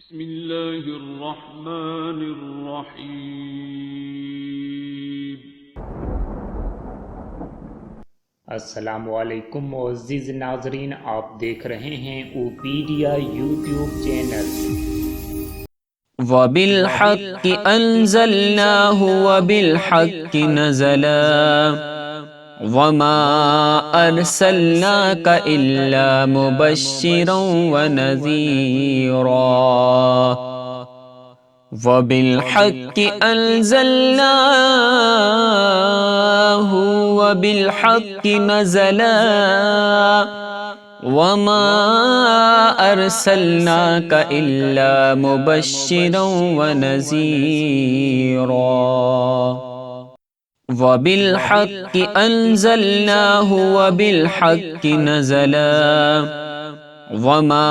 बिस्मिल्लाहिर्रहमानिर्रहीम। अस्सलामुअलैकुम मुअज़्ज़िज़ नाज़रीन, आप देख रहे हैं ओपीडिया यूट्यूब चैनल। वबिलहक़्क़ि अंज़लनाहु वबिलहक़्क़ि नज़ला वमा अरसलनाका इल्ला मुबश्शिरन व नज़ीरा। वबिलहक़्क़ि अंज़लनाहु वबिलहक़्क़ि नज़ला वमा अरसलनाका इल्ला मुबश्शिरन व नज़ीरा। वबिलहक़्क़ि अंज़लनाहु वबिलहक़्क़ि नज़ला वमा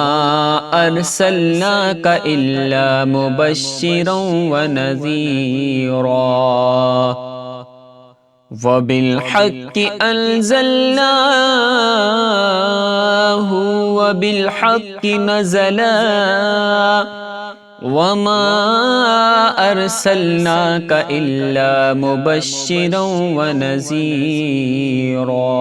अरसलनाका इल्ला मुबश्शिरन व नज़ीरा। वबिलहक़्क़ि अंज़लनाहु वबिलहक़्क़ि नज़ला वमा अरसलनाका इल्ला मुबश्शिरन व नज़ीरा।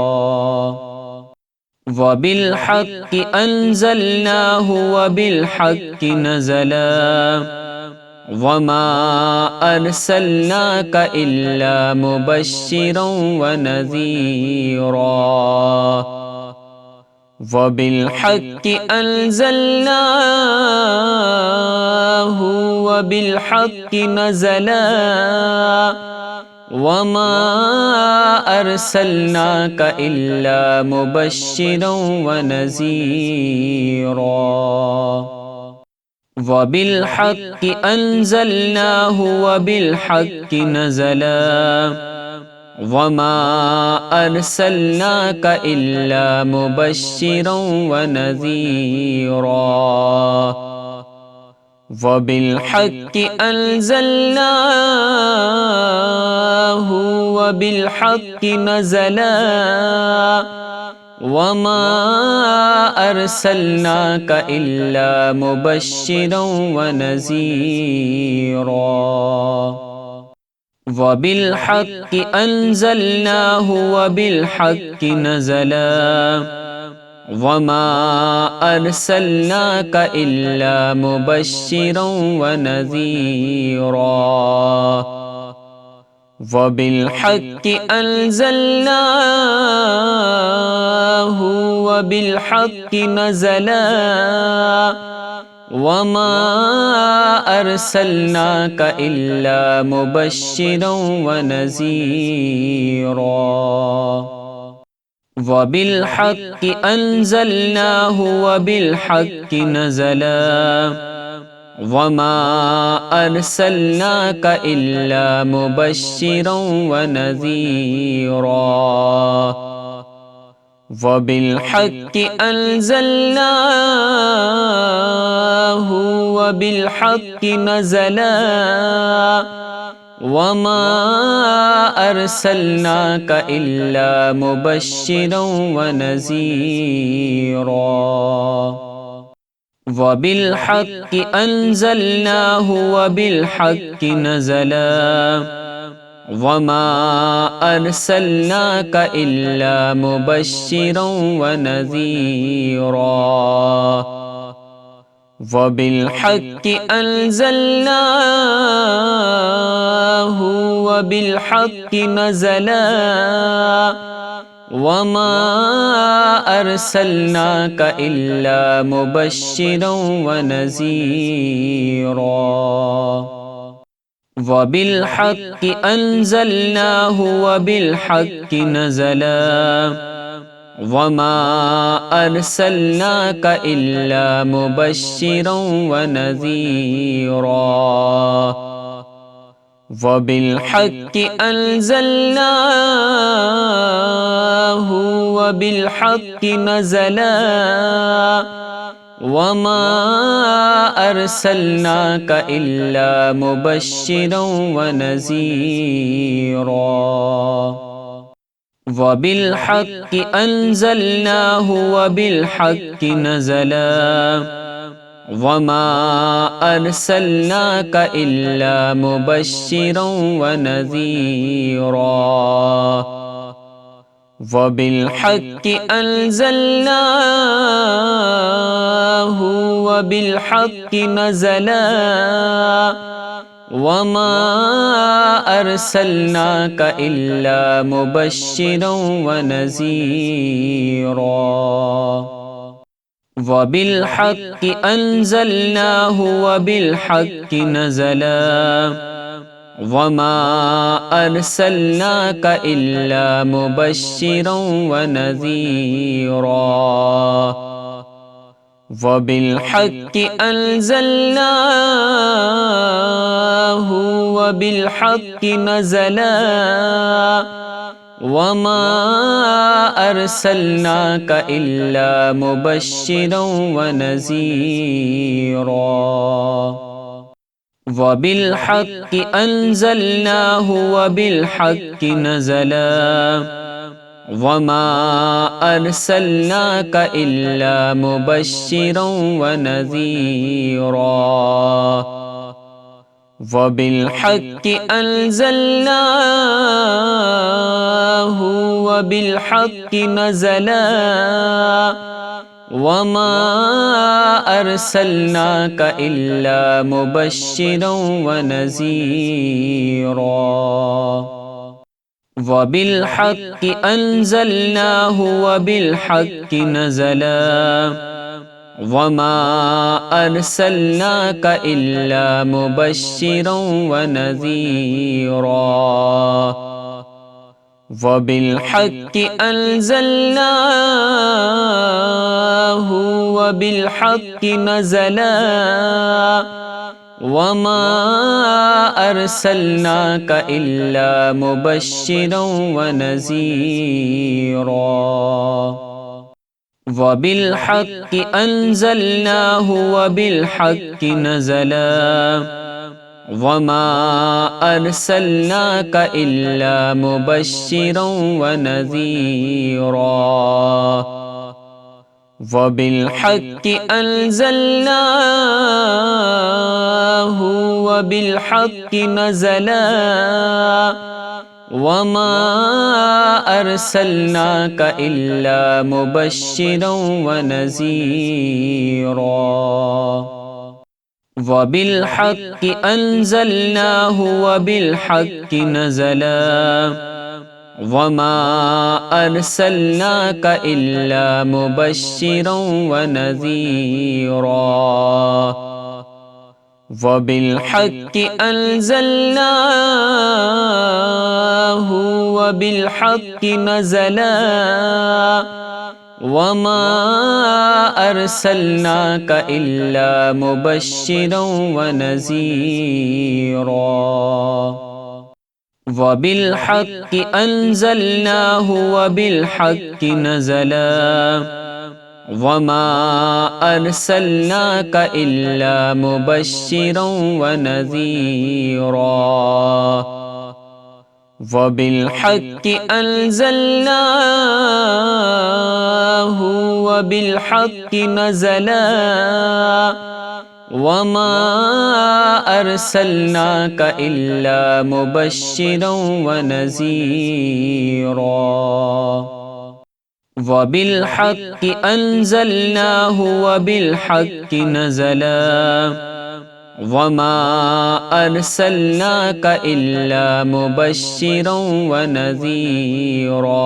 वबिलहक़्क़ि अंज़लनाहु वबिलहक़्क़ि नज़ला वमा अरसलनाका इल्ला मुबश्शिरन व नज़ीरा। वबिलहक़्क़ि अंज़लनाहु वबिलहक़्क़ि नज़ला वमा अरसलनाका इल्ला मुबश्शिरन व नज़ीरा। वबिलहक़्क़ि अंज़लनाहु वबिलहक़्क़ि नज़ला वमा अरसलनाका इल्ला मुबश्शिरन व नज़ीरा। वबिलहक़्क़ि अंज़लनाहु वबिलहक़्क़ि नज़ला वमा अरसलनाका इल्ला मुबश्शिरन व नज़ीरा। वबिलहक़्क़ि अंज़लनाहु वबिलहक़्क़ि नज़ला वमा अरसलनाका इल्ला मुबश्शिरन व नज़ीरा। वबिलहक़्क़ि अंज़लनाहु वबिलहक़्क़ि नज़ला वमा अरसलनाका इल्ला मुबश्शिरन व नज़ीरा। वबिलहक़्क़ि अंज़लनाहु वबिलहक़्क़ि नज़ला वमा अरसलनाका इल्ला मुबश्शिरन व नज़ीरा। वबिलहक़्क़ि अंज़लनाहु वबिलहक़्क़ि नज़ला वमा अरसलनाका इल्ला मुबश्शिरन व नज़ीरा। वबिलहक़्क़ि अंज़लनाहु वबिलहक़्क़ि नज़ला वमा अरसलनाका इल्ला मुबश्शिरन व नज़ीरा। वबिलहक़्क़ि अंज़लनाहु वबिलहक़्क़ि नज़ला वमा अरसलनाका इल्ला मुबश्शिरन व नज़ीरा। वबिलहक़्क़ि अंज़लनाहु वबिलहक़्क़ि नज़ला वमा अरसलनाका इल्ला मुबश्शिरन व नज़ीरा। वबिलहक़्क़ि अंज़लनाहु वबिलहक़्क़ि नज़ला वमा अरसलनाका इल्ला मुबश्शिरन व नज़ीरा। वबिलहक़्क़ि अंज़लनाहु वबिलहक़्क़ि नज़ला वमा अरसलनाक इल्ला मुबश्शिरन व नज़ीरा वबिलहक्कि अंज़लनाहु वबिलहक्कि नज़ला वमा अरसलनाक इल्ला मुबश्शिरन व नज़ीरा वबिलहक्कि अंज़लनाहु वबिलहक्कि नज़ला वमा अरसलनाक इल्ला मुबश्शिरन व नज़ीरा वबिलहक्कि अंज़लनाहु वबिलहक्कि नज़ला वमा अरसलनाक इल्ला मुबश्शिरन व नज़ीरा वबिलहक्कि अंज़लनाहु वबिलहक्कि नज़ला वमा अरसलनाक इल्ला मुबश्शिरन व नज़ीरा वबिलहक्कि अंज़लनाहु वबिलहक्कि नज़ला वमा अरसलनाक इल्ला मुबश्शिरन व नज़ीरा वबिलहक्कि अंज़लनाहु वबिलहक्कि नज़ला वमा अरसलनाक इल्ला मुबश्शिरन व नज़ीरा वबिलहक्कि अंज़लनाहु वबिलहक्कि नज़ला वमा अरसलनाक इल्ला मुबश्शिरन व नज़ीरा वबिलहक्कि अंज़लनाहु वबिलहक्कि नज़ला वमा अरसलनाक इल्ला मुबश्शिरन व नज़ीरा वबिलहक्कि अंज़लनाहु वबिलहक्कि नज़ला वमा अरसलनाक इल्ला मुबश्शिरन व नज़ीरा वबिलहक्कि अंज़लनाहु वबिलहक्कि नज़ला वमा अरसलनाक इल्ला मुबश्शिरन व नज़ीरा वबिलहक्कि अंज़लनाहु वबिलहक्कि नज़ला वमा अरसलनाक इल्ला मुबश्शिरन व नज़ीरा वबिलहक्कि अंज़लनाहु वबिलहक्कि नज़ला वमा अरसलनाक इल्ला मुबश्शिरन व नज़ीरा वबिलहक्कि अंज़लनाहु वबिलहक्कि नज़ला वमा अरसलनाक इल्ला मुबश्शिरन व नज़ीरा वबिलहक्कि अंज़लनाहु वबिलहक्कि नज़ला वमा अरसलनाक इल्ला मुबश्शिरन व नज़ीरा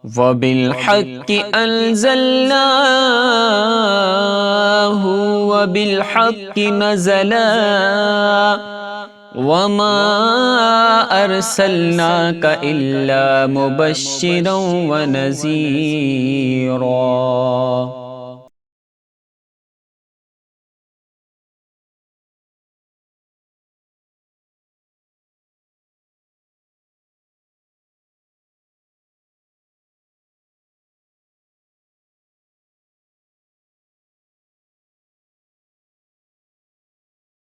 वबिलहक्कि अंज़लनाहु वबिलहक्कि नज़ला वमा अरसलनाक इल्ला मुबश्शिरन व नज़ीरा।